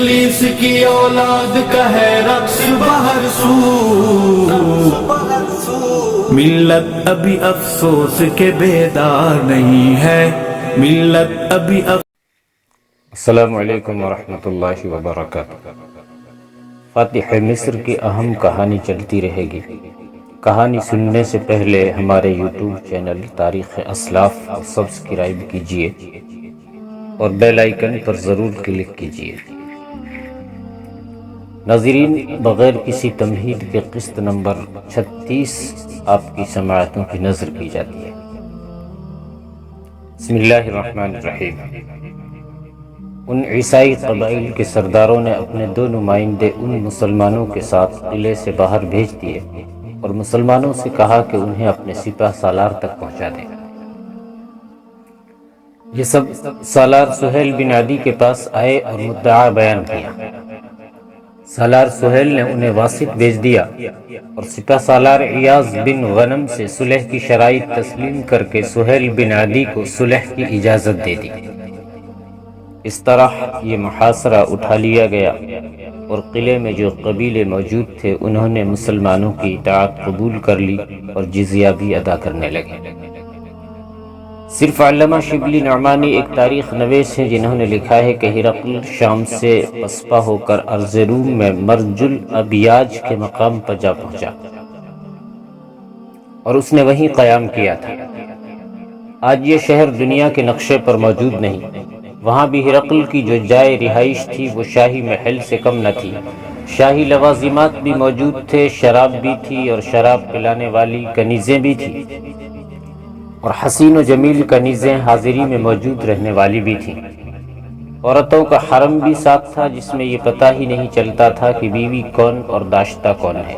ابلیس کی اولاد کا ہے رقص بہر سو، ملت ابھی افسوس کے بیدار نہیں ہے، ملت ابھی السلام علیکم ورحمۃ اللہ وبرکاتہ۔ فاتح مصر کی اہم کہانی چلتی رہے گی۔ کہانی سننے سے پہلے ہمارے یوٹیوب چینل تاریخ اسلاف کو سبسکرائب کیجئے اور بیل آئیکن پر ضرور کلک کیجئے۔ ناظرین، بغیر کسی تمہید کے قسط نمبر 36 آپ کی سماعتوں کی نظر کی جاتی ہے۔ بسم اللہ الرحمن الرحیم۔ ان عیسائی قبائل کے سرداروں نے اپنے 2 نمائندے ان مسلمانوں کے ساتھ قلعے سے باہر بھیج دیے اور مسلمانوں سے کہا کہ انہیں اپنے سپہ سالار تک پہنچا دیں۔ یہ سب سالار سہیل بن عدی کے پاس آئے اور مدعا بیان کیا۔ سالار سہیل نے انہیں واسط بھیج دیا اور سپہ سالار عیاض بن غنم سے صلح کی شرائط تسلیم کر کے سہیل بن عدی کو صلح کی اجازت دے دی۔ اس طرح یہ محاصرہ اٹھا لیا گیا اور قلعے میں جو قبیلے موجود تھے انہوں نے مسلمانوں کی اطاعت قبول کر لی اور جزیہ بھی ادا کرنے لگے۔ صرف علامہ شبلی نعمانی ایک تاریخ نویس ہیں جنہوں نے لکھا ہے کہ ہرقل شام سے پسپا ہو کر ارض روم میں مرج الابیاج کے مقام پر جا پہنچا اور اس نے وہیں قیام کیا تھا۔ آج یہ شہر دنیا کے نقشے پر موجود نہیں۔ وہاں بھی ہرقل کی جو جائے رہائش تھی وہ شاہی محل سے کم نہ تھی۔ شاہی لوازمات بھی موجود تھے، شراب بھی تھی اور شراب پلانے والی کنیزیں بھی تھیں، اور حسین و جمیل کنیزیں حاضری میں موجود رہنے والی بھی تھیں۔ عورتوں کا حرم بھی ساتھ تھا جس میں یہ پتہ ہی نہیں چلتا تھا کہ بیوی کون اور داشتہ کون ہے۔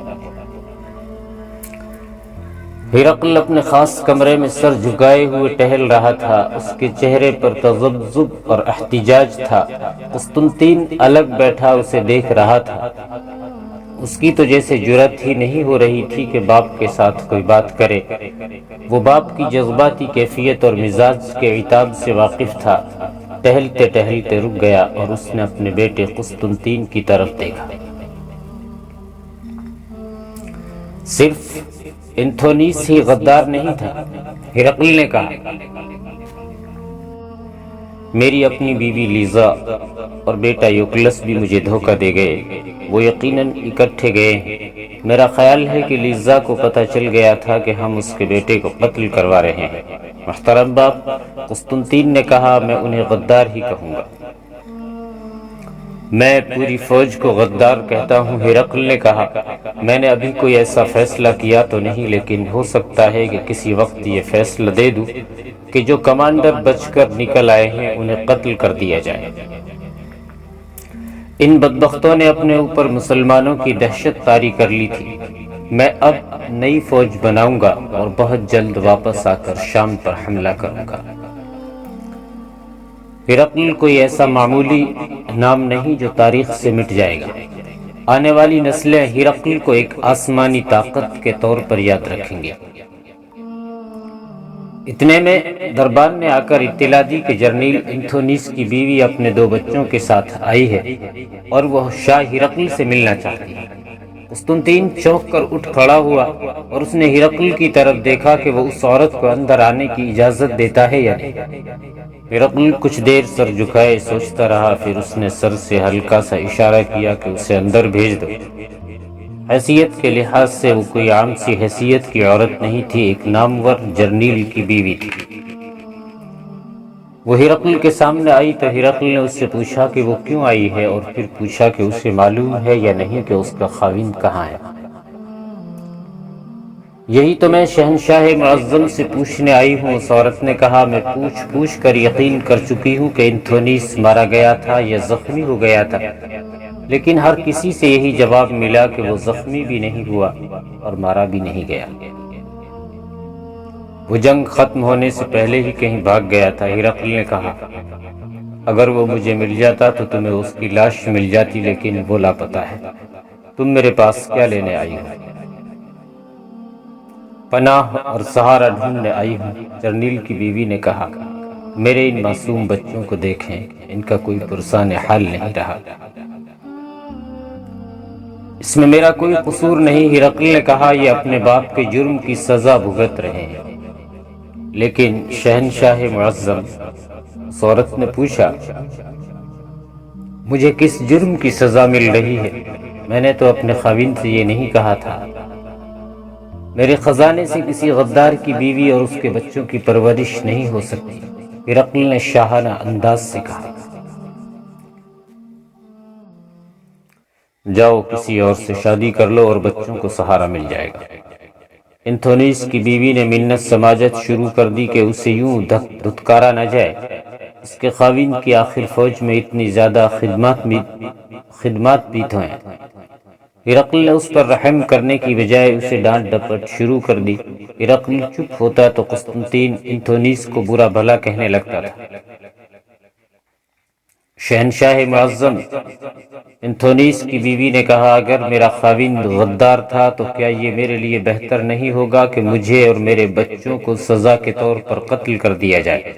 ہرقل اپنے خاص کمرے میں سر جھکائے ہوئے ٹہل رہا تھا۔ اس کے چہرے پر تذبذب اور احتجاج تھا۔ قسطنطین الگ بیٹھا اسے دیکھ رہا تھا۔ اس کی تو جیسے جرأت ہی نہیں ہو رہی تھی کہ باپ کے ساتھ کوئی بات کرے۔ وہ باپ کی جذباتی کیفیت اور مزاج کے عتاب سے واقف تھا۔ ٹہلتے ٹہلتے رک گیا اور اس نے اپنے بیٹے قسطنطین کی طرف دیکھا۔ صرف انتھونیس ہی غدار نہیں تھا۔ ہرقل نے کہا، میری اپنی بیوی لیزا اور بیٹا یوکلس بھی مجھے دھوکہ دے گئے۔ وہ یقیناً اکٹھے گئے ہیں۔ میرا خیال ہے کہ لیزا کو پتہ چل گیا تھا کہ ہم اس کے بیٹے کو قتل کروا رہے ہیں۔ محترم باپ، قسطنطین نے کہا، میں انہیں غدار ہی کہوں گا۔ میں پوری فوج کو غدار کہتا ہوں، ہرقل نے کہا۔ میں نے ابھی کوئی ایسا فیصلہ کیا تو نہیں، لیکن ہو سکتا ہے کہ کسی وقت یہ فیصلہ دے دوں کہ جو کمانڈر بچ کر نکل آئے ہیں انہیں قتل کر دیا جائے۔ ان بدبختوں نے اپنے اوپر مسلمانوں کی دہشت طاری کر لی تھی۔ میں اب نئی فوج بناؤں گا اور بہت جلد واپس آ کر شام پر حملہ کروں گا۔ ہرقل کوئی ایسا معمولی نام نہیں جو تاریخ سے مٹ جائے گا۔ آنے والی نسلیں ہرقل کو ایک آسمانی طاقت کے طور پر یاد رکھیں گے۔ اتنے میں دربان نے آ کر اطلاع دی کہ جرنیل انتھونیس کی بیوی اپنے 2 بچوں کے ساتھ آئی ہے اور وہ شاہ ہرقل سے ملنا چاہتی ہے۔ قسطنطین چونک کر اٹھ کھڑا ہوا اور اس نے ہرقل کی طرف دیکھا کہ وہ اس عورت کو اندر آنے کی اجازت دیتا ہے یا نہیں۔ ہرقل کچھ دیر سر جھکائے سوچتا رہا، پھر اس نے سر سے ہلکا سا اشارہ کیا کہ اسے اندر بھیج دو۔ حیثیت کے لحاظ سے وہ کوئی عام سی حیثیت کی عورت نہیں تھی، ایک نامور جرنیل کی بیوی تھی۔ وہ ہرقل کے سامنے آئی تو ہرقل نے اس سے پوچھا کہ وہ کیوں آئی ہے، اور پھر پوچھا کہ اسے معلوم ہے یا نہیں کہ اس کا خاوند کہاں ہے۔ یہی تو میں شہنشاہ معظم سے پوچھنے آئی ہوں، اس عورت نے کہا۔ میں پوچھ کر یقین کر چکی ہوں کہ انتھونیس مارا گیا تھا یا زخمی ہو گیا تھا، لیکن ہر کسی سے یہی جواب ملا کہ وہ زخمی بھی نہیں ہوا اور مارا بھی نہیں گیا۔ وہ جنگ ختم ہونے سے پہلے ہی کہیں بھاگ گیا تھا۔ ہرقل نے کہا، اگر وہ مجھے مل جاتا تو تمہیں اس کی لاش مل جاتی، لیکن وہ لاپتہ ہے۔ تم میرے پاس کیا لینے آئی ہو؟ پناہ اور سہارا ڈھونڈنے آئی ہوں، جرنیل کی بیوی نے کہا۔ میرے ان معصوم بچوں کو دیکھیں، ان کا کوئی پرسان حال نہیں رہا۔ اس میں میرا کوئی قصور نہیں، ہرقل نے کہا، یہ اپنے باپ کے جرم کی سزا بھگت رہے ہیں۔ لیکن شہنشاہ معظم، اس عورت نے پوچھا، مجھے کس جرم کی سزا مل رہی ہے؟ میں نے تو اپنے خاوند سے یہ نہیں کہا تھا۔ میرے خزانے سے کسی غدار کی بیوی اور اس کے بچوں کی پرورش نہیں ہو سکتی۔ ہرقل نے شاہانہ انداز سے کہا، جاؤ کسی اور سے شادی کر لو اور بچوں کو سہارا مل جائے گا۔ انتھونیس کی بیوی نے منت سماجت شروع کر دی کہ اسے یوں دھتکارا نہ جائے، اس کے خاوند کی آخر فوج میں اتنی زیادہ خدمات بھی تو ہیں۔ ہرقل نے اس پر رحم کرنے کی بجائے اسے ڈانٹ ڈپٹ شروع کر دی۔ ہرقل چپ ہوتا تو قسطنطین انتھونیس کو برا بھلا کہنے لگتا تھا۔ شہنشاہ معظم، انتھونیس کی بیوی نے کہا، اگر میرا خاوند غدار تھا تو کیا یہ میرے لیے بہتر نہیں ہوگا کہ مجھے اور میرے بچوں کو سزا کے طور پر قتل کر دیا جائے؟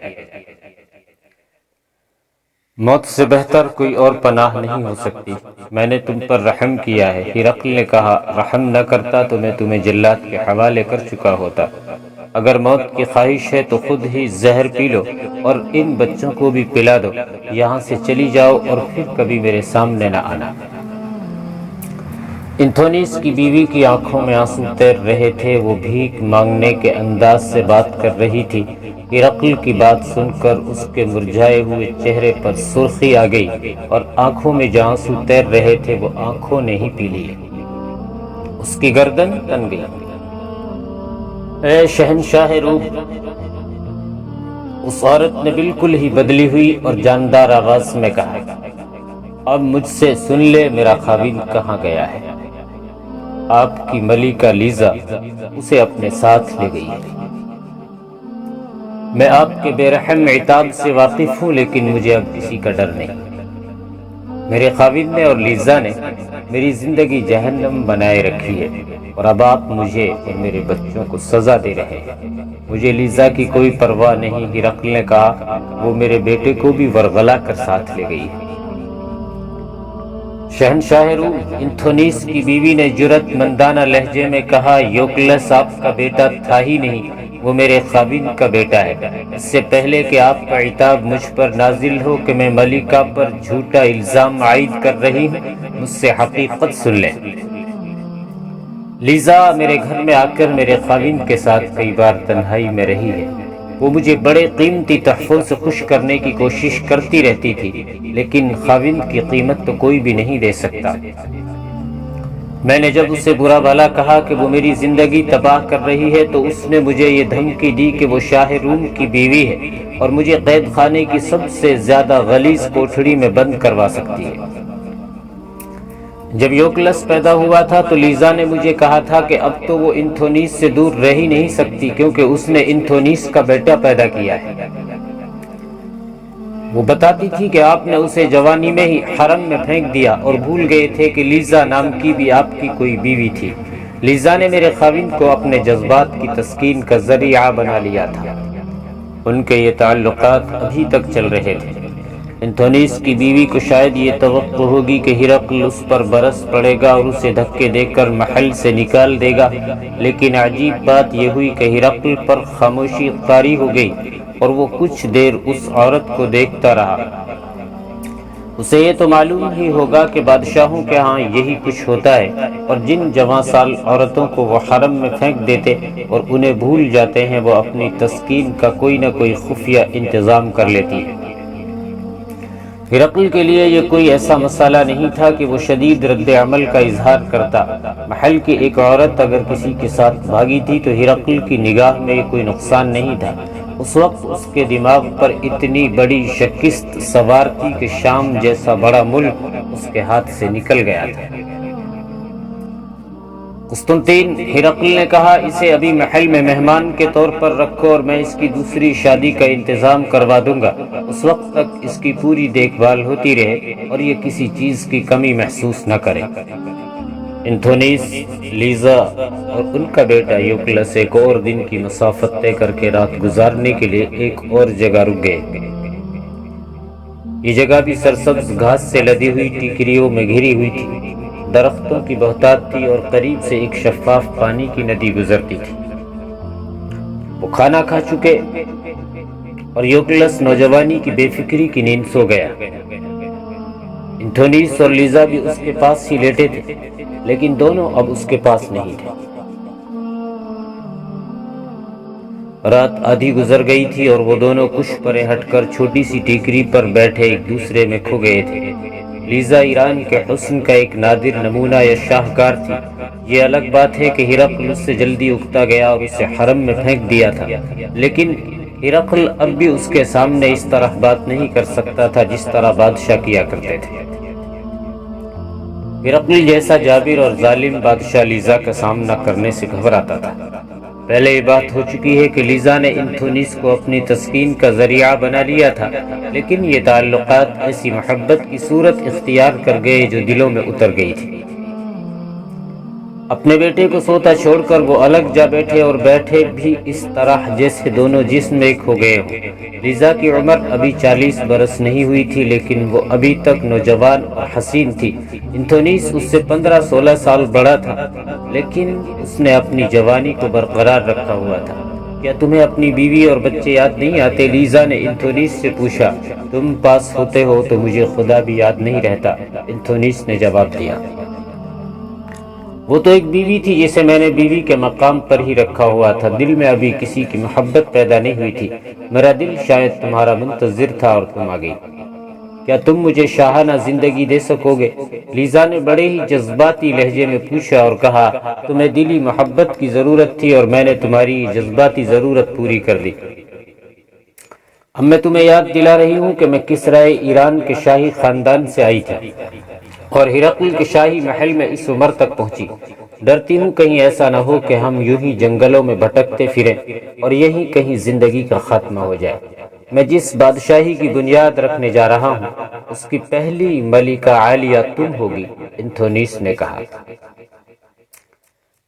موت سے بہتر کوئی اور پناہ نہیں ہو سکتی۔ میں نے تم پر رحم کیا ہے۔ ہرقل نے کہا، رحم نہ کرتا تو میں تمہیں جلاد کے حوالے کر چکا ہوتا۔ اگر موت کی خواہش ہے تو خود ہی زہر پی لو اور ان بچوں کو بھی پلا دو۔ یہاں سے چلی جاؤ اور پھر کبھی میرے سامنے نہ آنا۔ انتھونیس کی بیوی کی آنکھوں میں آنسو تیر رہے تھے، وہ بھیک مانگنے کے انداز سے بات کر رہی تھی۔ ہرقل کی بات سن کر اس کے مرجھائے ہوئے چہرے پر سرخی آ گئی اور آنکھوں میں جو آنسو تیر رہے تھے وہ آنکھوں نے ہی پی لیے۔ اس کی گردن تن گئی۔ اے شہنشاہ روم، اس عورت نے بالکل ہی بدلی ہوئی اور جاندار آواز میں کہا، اب مجھ سے سن لے، میرا خاوند کہاں گیا ہے؟ آپ کی ملکہ لیزا اسے اپنے ساتھ لے گئی ہے۔ میں آپ کے بے رحم عتاب سے واقف ہوں، لیکن مجھے اب کسی کا ڈر نہیں۔ میرے خاوند نے اور لیزا نے میری زندگی جہنم بنائے رکھی ہے اور اب آپ مجھے اور میرے بچوں کو سزا دے رہے ہیں۔ مجھے لیزا کی کوئی پرواہ نہیں، ہرقل نے کہا، وہ میرے بیٹے کو بھی ورغلا کر ساتھ لے گئی ہے۔ شہنشاہ روم، انتھونیس کی بیوی نے جرأت مندانہ لہجے میں کہا، یوکلس آپ کا بیٹا تھا ہی نہیں، وہ میرے خاوند کا بیٹا ہے۔ اس سے پہلے کہ آپ کا عتاب مجھ پر نازل ہو کہ میں ملکہ پر جھوٹا الزام عائد کر رہی ہوں، مجھ سے حقیقت سن لیں۔ لیزا میرے گھر میں آ کر میرے خاوند کے ساتھ کئی بار تنہائی میں رہی ہے۔ وہ مجھے بڑے قیمتی تحفوں سے خوش کرنے کی کوشش کرتی رہتی تھی، لیکن خاوند کی قیمت تو کوئی بھی نہیں دے سکتا۔ میں نے جب اسے برا بھلا کہا کہ وہ میری زندگی تباہ کر رہی ہے تو اس نے مجھے یہ دھمکی دی کہ وہ شاہ روم کی بیوی ہے اور مجھے قید خانے کی سب سے زیادہ غلیظ کوٹھڑی میں بند کروا سکتی ہے۔ جب یوکلس پیدا ہوا تھا تو لیزا نے مجھے کہا تھا کہ اب تو وہ انتھونیس سے دور رہ ہی نہیں سکتی، کیونکہ اس نے انتھونیس کا بیٹا پیدا کیا ہے۔ وہ بتاتی تھی کہ آپ نے اسے جوانی میں ہی حرم میں پھینک دیا اور بھول گئے تھے کہ لیزا نام کی بھی آپ کی کوئی بیوی تھی۔ لیزا نے میرے خاوند کو اپنے جذبات کی تسکین کا ذریعہ بنا لیا تھا۔ ان کے یہ تعلقات ابھی تک چل رہے تھے۔ انتھونیس کی بیوی کو شاید یہ توقع ہوگی کہ ہرقل اس پر برس پڑے گا اور اسے دھکے دے کر محل سے نکال دے گا، لیکن عجیب بات یہ ہوئی کہ ہرقل پر خاموشی طاری ہو گئی اور وہ کچھ دیر اس عورت کو دیکھتا رہا۔ اسے یہ تو معلوم ہی ہوگا کہ بادشاہوں کے ہاں یہی کچھ ہوتا ہے، اور جن جوان سال عورتوں کو وہ حرم میں پھینک دیتے اور انہیں بھول جاتے ہیں، وہ اپنی تسکین کا کوئی نہ کوئی خفیہ انتظام کر لیتی ہے۔ ہرقل کے لیے یہ کوئی ایسا مسئلہ نہیں تھا کہ وہ شدید رد عمل کا اظہار کرتا۔ محل کی ایک عورت اگر کسی کے ساتھ بھاگی تھی تو ہرقل کی نگاہ میں یہ کوئی نقصان نہیں تھا۔ اس وقت اس کے دماغ پر اتنی بڑی شکست سوار تھی کہ شام جیسا بڑا ملک اس کے ہاتھ سے نکل گیا تھا۔ قسطنطین، ہرقل نے کہا، اسے ابھی محل میں مہمان کے طور پر رکھو اور میں اس کی دوسری شادی کا انتظام کروا دوں گا۔ اس وقت تک اس کی پوری دیکھ بھال ہوتی رہے اور یہ کسی چیز کی کمی محسوس نہ کرے۔ انتھونیس، لیزا اور ان کا بیٹا یوکلس ایک اور دن کی مسافت طے کر کے رات گزارنے کے لیے ایک اور جگہ رک گئے۔ یہ جگہ بھی سرسبز گھاس سے لدی ہوئی ٹیکریوں میں گھری ہوئی تھی، درختوں کی بہتات تھی اور قریب سے ایک شفاف پانی کی ندی گزرتی تھی۔ وہ کھانا کھا چکے اور یوکلس نوجوانی کی بے فکری کی نیند سو گیا۔ انتھونیس اور لیزا بھی اس کے پاس ہی لیٹے تھے، لیکن دونوں اب اس کے پاس نہیں تھے۔ رات آدھی گزر گئی تھی اور وہ دونوں کچھ پرے ہٹ کر چھوٹی سی ٹیکری پر بیٹھے ایک دوسرے میں کھو گئے تھے۔ لیزا ایران کے حسن کا ایک نادر نمونہ یا شاہکار تھی۔ یہ الگ بات ہے کہ ہرقل اس سے جلدی اکتا گیا اور اسے حرم میں پھینک دیا تھا، لیکن ہرقل اب بھی اس کے سامنے اس طرح بات نہیں کر سکتا تھا جس طرح بادشاہ کیا کرتے تھے۔ ہرقل جیسا جابر اور ظالم بادشاہ لیزا کا سامنا کرنے سے گھبراتا تھا۔ پہلے یہ بات ہو چکی ہے کہ لیزا نے انتھونیس کو اپنی تسکین کا ذریعہ بنا لیا تھا، لیکن یہ تعلقات ایسی محبت کی صورت اختیار کر گئے جو دلوں میں اتر گئی تھی۔ اپنے بیٹے کو سوتا چھوڑ کر وہ الگ جا بیٹھے اور بیٹھے بھی اس طرح جیسے دونوں جسم ایک ہو گئے ہوں۔ لیزا کی عمر ابھی 40 برس نہیں ہوئی تھی، لیکن وہ ابھی تک نوجوان اور حسین تھی۔ انتھونیس اس سے 15-16 سال بڑا تھا، لیکن اس نے اپنی جوانی کو برقرار رکھا ہوا تھا۔ کیا تمہیں اپنی بیوی اور بچے یاد نہیں آتے؟ لیزا نے انتھونیس سے پوچھا۔ تم پاس ہوتے ہو تو مجھے خدا بھی یاد نہیں رہتا، انتھونیس نے جواب دیا۔ وہ تو ایک بیوی تھی جسے میں نے بیوی کے مقام پر ہی رکھا ہوا تھا، دل میں ابھی کسی کی محبت پیدا نہیں ہوئی تھی۔ میرا دل شاید تمہارا منتظر تھا اور تم آ گئی۔ کیا تم مجھے شاہانہ زندگی دے سکو گے؟ لیزا نے بڑے ہی جذباتی لہجے میں پوچھا اور کہا، تمہیں دلی محبت کی ضرورت تھی اور میں نے تمہاری جذباتی ضرورت پوری کر دی۔ اب میں تمہیں یاد دلا رہی ہوں کہ میں کسرائے ایران کے شاہی خاندان سے آئی تھی اور ہرقل کے شاہی محل میں اس عمر تک پہنچی۔ ڈرتی ہوں کہیں ایسا نہ ہو کہ ہم یوں ہی جنگلوں میں بھٹکتے پھریں اور یہیں کہیں زندگی کا خاتمہ ہو جائے۔ میں جس بادشاہی کی بنیاد رکھنے جا رہا ہوں اس کی پہلی ملکہ عالیہ تم ہوگی، انتھونیس نے کہا۔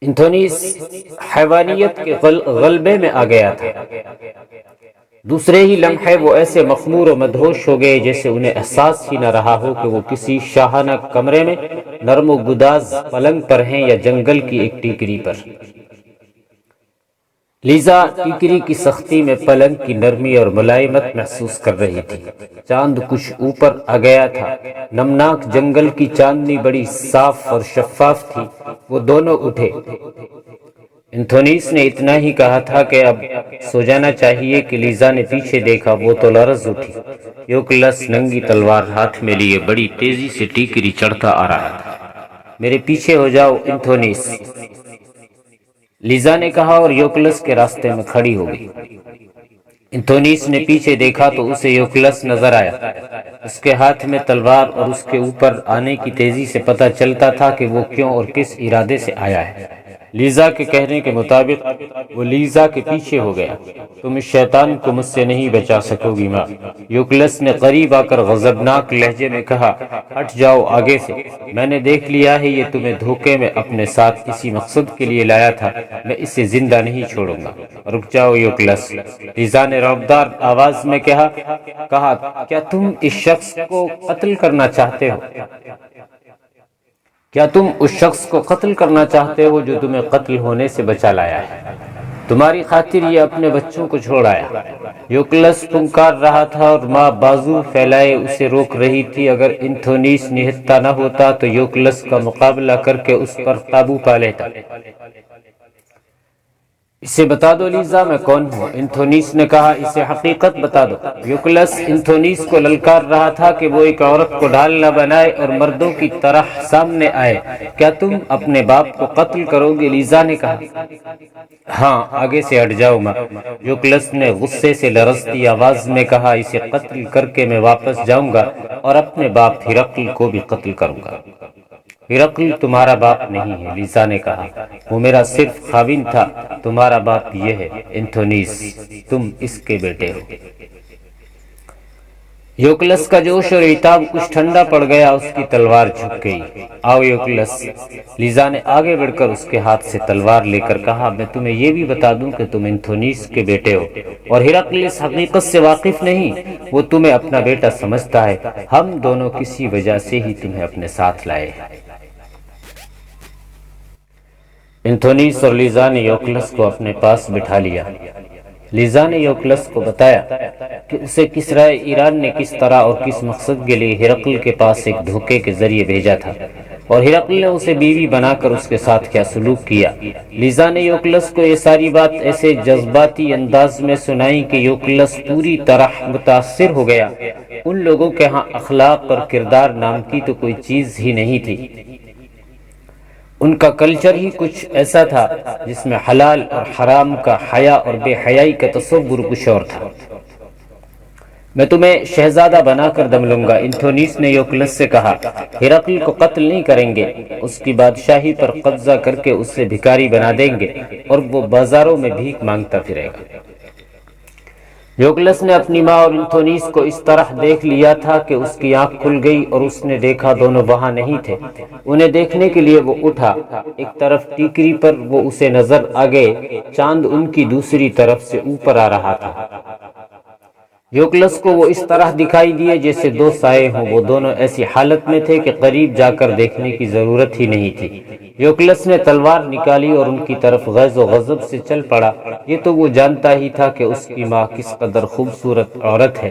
انتھونیس حیوانیت کے غلبے میں آ گیا تھا۔ دوسرے ہی لمحے وہ ایسے مخمور و مدہوش ہو گئے جیسے انہیں احساس ہی نہ رہا ہو کہ وہ کسی شاہانہ کمرے میں نرم و گداز پلنگ پر ہیں یا جنگل کی ایک ٹیکری پر۔ لیزا ٹیکری کی سختی میں پلنگ کی نرمی اور ملائمت محسوس کر رہی تھی۔ چاند کچھ اوپر آ گیا تھا، نمناک جنگل کی چاندنی بڑی صاف اور شفاف تھی۔ وہ دونوں اٹھے۔ انتھونیس نے اتنا ہی کہا تھا کہ اب سو جانا چاہیے کہ لیزا نے پیچھے دیکھا، وہ تو لرز اٹھی۔ یوکلس ننگی تلوار ہاتھ میں لیے بڑی تیزی سے ٹیکری چڑھتا آ رہا تھا۔ میرے پیچھے ہو جاؤ انتھونیس، لیزا نے کہا اور یوکلس کے راستے میں کھڑی ہو گئی۔ انتھونیس نے پیچھے دیکھا تو اسے یوکلس نظر آیا۔ اس کے ہاتھ میں تلوار اور اس کے اوپر آنے کی تیزی سے پتہ چلتا تھا کہ وہ کیوں اور کس ارادے سے آیا ہے۔ لیزا کے کہنے کے مطابق وہ لیزا کے پیچھے ہو گیا۔ تم اس شیطان کو مجھ سے نہیں بچا سکو گی ماں، یوکلس نے قریب آ کر غضبناک لہجے میں کہا۔ ہٹ جاؤ آگے سے، میں نے دیکھ لیا ہے یہ تمہیں دھوکے میں اپنے ساتھ کسی مقصد کے لیے لایا تھا، میں اسے زندہ نہیں چھوڑوں گا۔ رک جاؤ یوکلس، لیزا نے رعبدار آواز میں کہا، کیا تم اس شخص کو قتل کرنا چاہتے ہو؟ کیا تم اس شخص کو قتل کرنا چاہتے ہو جو تمہیں قتل ہونے سے بچا لایا ہے؟ تمہاری خاطر یہ اپنے بچوں کو چھوڑ آیا۔ یوکلس پھنکار رہا تھا اور ماں بازو پھیلائے اسے روک رہی تھی۔ اگر انتھونیس نہتھا نہ ہوتا تو یوکلس کا مقابلہ کر کے اس پر قابو پا لیتا۔ اسے بتا دو لیزا میں کون ہوں، انتھونیس نے کہا، اسے حقیقت بتا دو۔ یوکلس انتھونیس کو للکار رہا تھا کہ وہ ایک عورت کو ڈھال نہ بنائے اور مردوں کی طرح سامنے آئے۔ کیا تم اپنے باپ کو قتل کرو گے؟ لیزا نے کہا۔ ہاں، آگے سے ہٹ جاؤ ماں، یوکلس نے غصے سے لرزتی آواز میں کہا، اسے قتل کر کے میں واپس جاؤں گا اور اپنے باپ ہرقل کو بھی قتل کروں گا۔ ہرقل تمہارا باپ نہیں ہے، لیزا نے کہا، وہ میرا صرف خاوند تھا، تمہارا باپ یہ ہے انتھونیس، تم اس کے بیٹے ہو۔ یوکلس کا جوش اور عتاب کچھ ٹھنڈا پڑ گیا، اس کی تلوار جھک گئی۔ آؤ یوکلس، لیزا نے آگے بڑھ کر اس کے ہاتھ سے تلوار لے کر کہا، میں تمہیں یہ بھی بتا دوں کہ تم انتھونیس کے بیٹے ہو، اور ہرقل اس حقیقت سے واقف نہیں، وہ تمہیں اپنا بیٹا سمجھتا ہے۔ ہم دونوں کسی وجہ سے ہی تمہیں اپنے ساتھ لائے ہیں۔ انتھونیس اور لیزا نے یوکلس کو اپنے پاس بٹھا لیا۔ لیزا نے یوکلس کو بتایا کہ اسے کسرا ایران نے کس طرح اور کس مقصد کے لیے ہرقل کے پاس ایک دھوکے کے ذریعے بھیجا تھا، اور ہرقل نے اسے بیوی بنا کر اس کے ساتھ کیا سلوک کیا۔ لیزا نے یوکلس کو یہ ساری بات ایسے جذباتی انداز میں سنائی کہ یوکلس پوری طرح متاثر ہو گیا۔ ان لوگوں کے ہاں اخلاق اور کردار نام کی تو کوئی چیز ہی نہیں تھی۔ ان کا کلچر ہی کچھ ایسا تھا جس میں حلال اور حرام کا، حیا اور بے حیائی کا تصور کچھ اور تھا۔ میں تمہیں شہزادہ بنا کر دم لوں گا، انتھونیس نے یوکلس سے کہا۔ ہرقل کو قتل نہیں کریں گے، اس کی بادشاہی پر قبضہ کر کے اسے بھکاری بنا دیں گے، اور وہ بازاروں میں بھیک مانگتا پھرے گا۔ یوکلس نے اپنی ماں اور انتھونیس کو اس طرح دیکھ لیا تھا کہ اس کی آنکھ کھل گئی، اور اس نے دیکھا دونوں وہاں نہیں تھے۔ انہیں دیکھنے کے لیے وہ اٹھا، ایک طرف ٹیکری پر وہ اسے نظر آگئے، چاند ان کی دوسری طرف سے اوپر آ رہا تھا۔ یوکلس کو وہ اس طرح دکھائی دیے جیسے دو سائے ہوں، وہ دونوں ایسی حالت میں تھے کہ قریب جا کر دیکھنے کی ضرورت ہی نہیں تھی۔ یوکلس نے تلوار نکالی اور ان کی طرف غیظ و غضب سے چل پڑا۔ یہ تو وہ جانتا ہی تھا کہ اس کی ماں کس قدر خوبصورت عورت ہے۔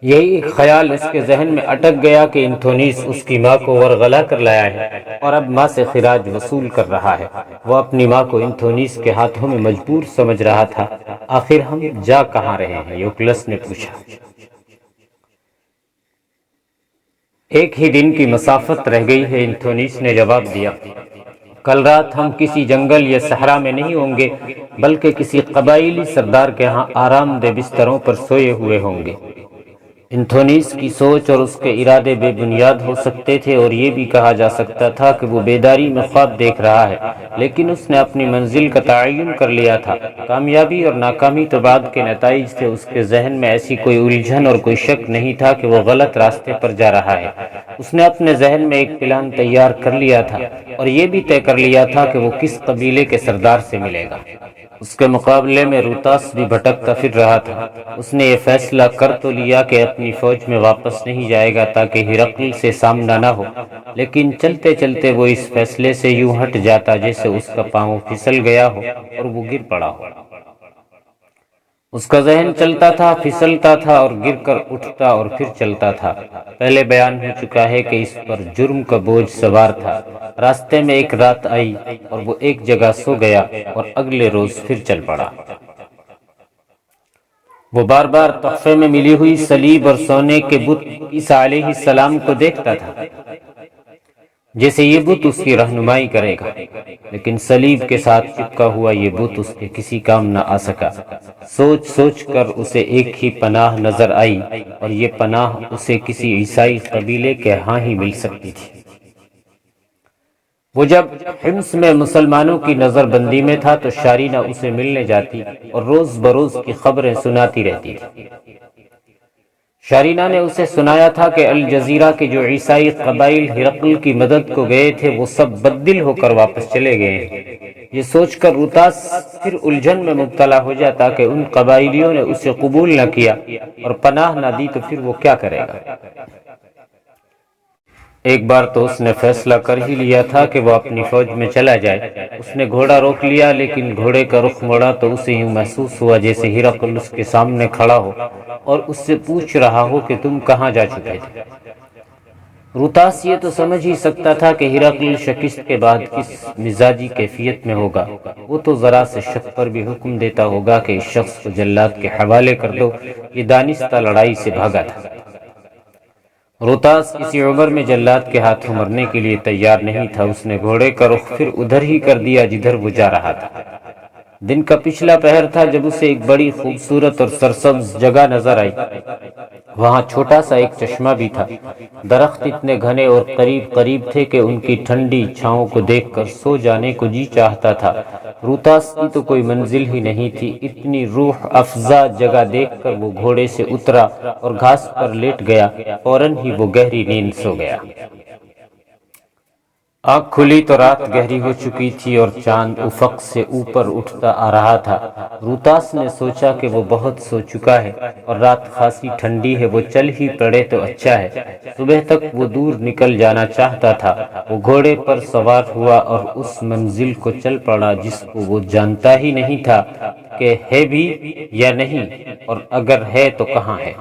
یہی ایک خیال اس کے ذہن میں اٹک گیا کہ انتھونیس اس کی ماں کو ورغلا کر لایا ہے اور اب ماں سے خراج وصول کر رہا ہے۔ وہ اپنی ماں کو انتھونیس کے ہاتھوں میں مجبور سمجھ رہا تھا۔ آخر ہم جا کہاں رہے ہیں؟ یوکلس نے پوچھا۔ ایک ہی دن کی مسافت رہ گئی ہے، انتھونیس نے جواب دیا۔ کل رات ہم کسی جنگل یا صحرا میں نہیں ہوں گے، بلکہ کسی قبائلی سردار کے ہاں آرام دہ بستروں پر سوئے ہوئے ہوں گے۔ انتھونیس کی سوچ اور اس کے ارادے بے بنیاد ہو سکتے تھے، اور یہ بھی کہا جا سکتا تھا کہ وہ بیداری میں خواب دیکھ رہا ہے، لیکن اس نے اپنی منزل کا تعین کر لیا تھا۔ کامیابی اور ناکامی تو بعد کے نتائج تھے، اس کے ذہن میں ایسی کوئی الجھن اور کوئی شک نہیں تھا کہ وہ غلط راستے پر جا رہا ہے۔ اس نے اپنے ذہن میں ایک پلان تیار کر لیا تھا، اور یہ بھی طے کر لیا تھا کہ وہ کس قبیلے کے سردار سے ملے گا۔ اس کے مقابلے میں روتاس بھی بھٹکتا پھر رہا تھا۔ اس نے یہ فیصلہ کر تو لیا کہ اپنی فوج میں واپس نہیں جائے گا تاکہ ہرقل سے سامنا نہ ہو، لیکن چلتے چلتے وہ اس فیصلے سے یوں ہٹ جاتا جیسے اس کا پاؤں پھسل گیا ہو اور وہ گر پڑا ہو۔ اس کا ذہن چلتا تھا، پھسلتا تھا اور گر کر اٹھتا اور پھر چلتا تھا۔ پہلے بیان ہو چکا ہے کہ اس پر جرم کا بوجھ سوار تھا۔ راستے میں ایک رات آئی اور وہ ایک جگہ سو گیا اور اگلے روز پھر چل پڑا۔ وہ بار بار تحفے میں ملی ہوئی صلیب اور سونے کے بت عیسیٰ علیہ السلام کو دیکھتا تھا، جیسے یہ بت اس کی رہنمائی کرے گا، لیکن صلیب کے ساتھ چپکا ہوا یہ بت اس کے کسی کام نہ آ سکا۔ سوچ سوچ کر اسے ایک ہی پناہ نظر آئی، اور یہ پناہ اسے کسی عیسائی قبیلے کے ہاں ہی مل سکتی تھی۔ وہ جب حمص میں مسلمانوں کی نظر بندی میں تھا تو شارینہ اسے ملنے جاتی اور روز بروز کی خبریں سناتی رہتی تھی۔ شارینہ نے اسے سنایا تھا کہ الجزیرہ کے جو عیسائی قبائل ہرقل کی مدد کو گئے تھے وہ سب بددل ہو کر واپس چلے گئے ہیں۔ یہ سوچ کر روتاس پھر الجھن میں مبتلا ہو جاتا کہ ان قبائلیوں نے اسے قبول نہ کیا اور پناہ نہ دی تو پھر وہ کیا کرے گا۔ ایک بار تو اس نے فیصلہ کر ہی لیا تھا کہ وہ اپنی فوج میں چلا جائے۔ اس نے گھوڑا روک لیا، لیکن گھوڑے کا رخ موڑا تو اسے یوں محسوس ہوا جیسے ہرقل اس کے سامنے کھڑا ہو اور اس سے پوچھ رہا ہو کہ تم کہاں جا چکے تھے۔ روتاس یہ تو سمجھ ہی سکتا تھا کہ ہرقل شکست کے بعد کس مزاجی کیفیت میں ہوگا۔ وہ تو ذرا سے شک پر بھی حکم دیتا ہوگا کہ اس شخص کو جلاد کے حوالے کر دو، یہ دانستہ لڑائی سے بھاگا تھا۔ روتاس کسی عمر میں جلاد کے ہاتھوں مرنے کے لیے تیار نہیں تھا۔ اس نے گھوڑے کا رخ پھر ادھر ہی کر دیا جدھر وہ جا رہا تھا۔ دن کا پچھلا پہر تھا جب اسے ایک بڑی خوبصورت اور سرسبز جگہ نظر آئی۔ وہاں چھوٹا سا ایک چشمہ بھی تھا۔ درخت اتنے گھنے اور قریب قریب تھے کہ ان کی ٹھنڈی چھاؤں کو دیکھ کر سو جانے کو جی چاہتا تھا۔ روتاس کی تو کوئی منزل ہی نہیں تھی۔ اتنی روح افزا جگہ دیکھ کر وہ گھوڑے سے اترا اور گھاس پر لیٹ گیا۔ فوراً ہی وہ گہری نیند سو گیا۔ آنکھ کھلی تو رات گہری ہو چکی تھی اور چاند افق سے اوپر اٹھتا آ رہا تھا۔ روتاس نے سوچا کہ وہ بہت سو چکا ہے اور رات خاصی ٹھنڈی ہے، وہ چل ہی پڑے تو اچھا ہے۔ صبح تک وہ دور نکل جانا چاہتا تھا۔ وہ گھوڑے پر سوار ہوا اور اس منزل کو چل پڑا جس کو وہ جانتا ہی نہیں تھا کہ ہے بھی یا نہیں، اور اگر ہے تو کہاں ہے۔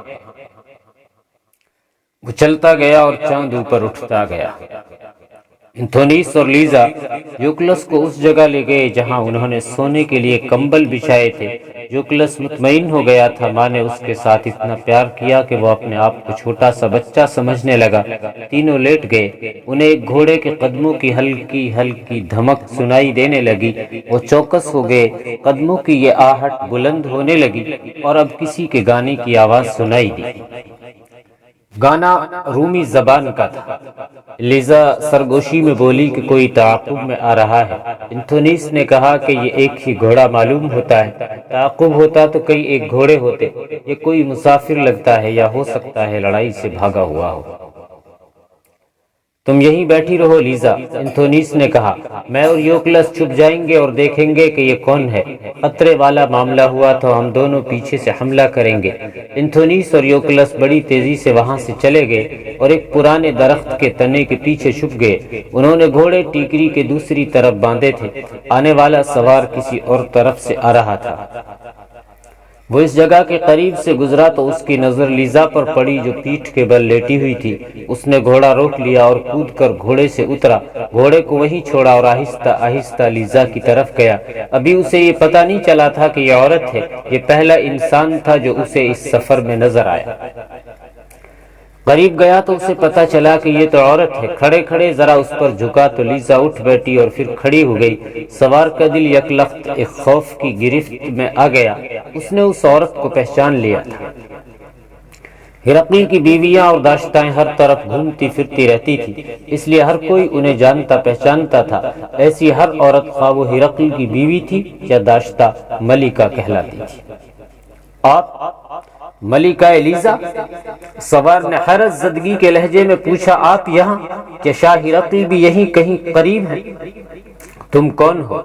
وہ چلتا گیا اور چاند اوپر اٹھتا گیا۔ انتھونیس اور لیزا یوکلس کو اس جگہ لے گئے جہاں انہوں نے سونے کے لیے کمبل بچھائے تھے۔ یوکلس مطمئن ہو گیا تھا۔ ماں نے اس کے ساتھ اتنا پیار کیا کہ وہ اپنے آپ کو چھوٹا سا بچہ سمجھنے لگا۔ تینوں لیٹ گئے۔ انہیں ایک گھوڑے کے قدموں کی ہلکی ہلکی دھمک سنائی دینے لگی۔ وہ چوکس ہو گئے۔ قدموں کی یہ آہٹ بلند ہونے لگی اور اب کسی کے گانے کی آواز سنائی دی۔ گانا رومی زبان کا تھا۔ لیزا سرگوشی میں بولی کہ کوئی تعاقب میں آ رہا ہے۔ انتھونیس نے کہا کہ یہ ایک ہی گھوڑا معلوم ہوتا ہے، تعاقب ہوتا تو کئی ایک گھوڑے ہوتے۔ یہ کوئی مسافر لگتا ہے یا ہو سکتا ہے لڑائی سے بھاگا ہوا ہو۔ تم یہیں بیٹھی رہو لیزا، انتھونیس نے کہا۔ میں اور یوکلس چھپ جائیں گے اور دیکھیں گے کہ یہ کون ہے۔ خطرے والا معاملہ ہوا تو ہم دونوں پیچھے سے حملہ کریں گے۔ انتھونیس اور یوکلس بڑی تیزی سے وہاں سے چلے گئے اور ایک پرانے درخت کے تنے کے پیچھے چھپ گئے۔ انہوں نے گھوڑے ٹیکری کے دوسری طرف باندھے تھے۔ آنے والا سوار کسی اور طرف سے آ رہا تھا۔ وہ اس جگہ کے قریب سے گزرا تو اس کی نظر لیزا پر پڑی جو پیٹھ کے بل لیٹی ہوئی تھی۔ اس نے گھوڑا روک لیا اور کود کر گھوڑے سے اترا، گھوڑے کو وہیں چھوڑا اور آہستہ آہستہ لیزا کی طرف گیا۔ ابھی اسے یہ پتہ نہیں چلا تھا کہ یہ عورت ہے۔ یہ پہلا انسان تھا جو اسے اس سفر میں نظر آیا۔ قریب گیا تو اسے پتا چلا کہ یہ تو عورت ہے۔ کھڑے کھڑے ذرا اس پر جھکا تو لیزا اٹھ بیٹھی اور پھر کھڑی ہو گئی۔ سوار کا دل یکلخت ایک خوف کی گرفت میں آ گیا۔ اس نے اس عورت کو پہچان لیا تھا۔ ہرقل کی بیویاں اور داشتائیں ہر طرف گھومتی پھرتی رہتی تھی، اس لیے ہر کوئی انہیں جانتا پہچانتا تھا۔ ایسی ہر عورت خواہ وہ ہرقل کی بیوی تھی یا داشتہ، ملکہ کہلاتی تھی۔ آپ ملکہ لیزا؟ سوار نے حیرت زدگی کے لہجے میں پوچھا۔ آپ یہاں؟ کیا شاہ ہرقل بھی یہیں کہیں قریب ہے؟ تم کون ہو؟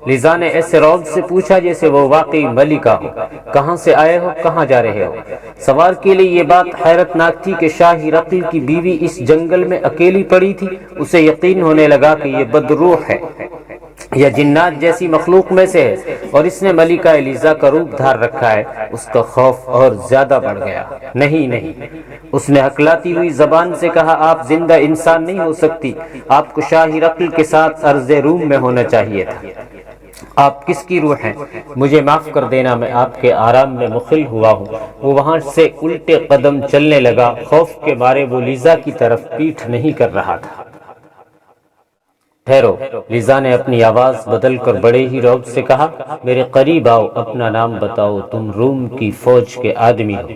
لیزا نے ایسے رعب سے پوچھا جیسے وہ واقعی ملکہ ہو۔ کہاں سے آئے ہو؟ کہاں جا رہے ہو؟ سوار کے لیے یہ بات حیرت ناک تھی کہ شاہ ہرقل کی بیوی اس جنگل میں اکیلی پڑی تھی۔ اسے یقین ہونے لگا کہ یہ بدروح ہے یا جنات جیسی مخلوق میں سے ہے اور اس نے ملکہ لیزا کا روپ دھار رکھا ہے۔ اس کا خوف اور زیادہ بڑھ گیا۔ نہیں، اس نے ہکلاتی ہوئی زبان سے کہا، آپ زندہ انسان نہیں ہو سکتی۔ آپ کو شاہ ہرقل کے ساتھ ارض روم میں ہونا چاہیے تھا۔ آپ کس کی روح ہیں؟ مجھے معاف کر دینا، میں آپ کے آرام میں مخل ہوا ہوں۔ وہ وہاں سے الٹے قدم چلنے لگا۔ خوف کے مارے وہ لیزا کی طرف پیٹھ نہیں کر رہا تھا۔ ٹھہرو، لیزا نے اپنی آواز بدل کر بڑے ہی رعب سے کہا، میرے قریب آؤ، اپنا نام بتاؤ، تم روم کی فوج کے آدمی ہو۔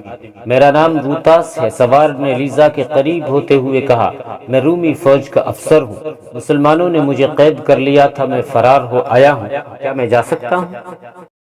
میرا نام روتاس ہے، سوار نے لیزا کے قریب ہوتے ہوئے کہا۔ میں رومی فوج کا افسر ہوں، مسلمانوں نے مجھے قید کر لیا تھا، میں فرار ہو آیا ہوں، کیا میں جا سکتا ہوں؟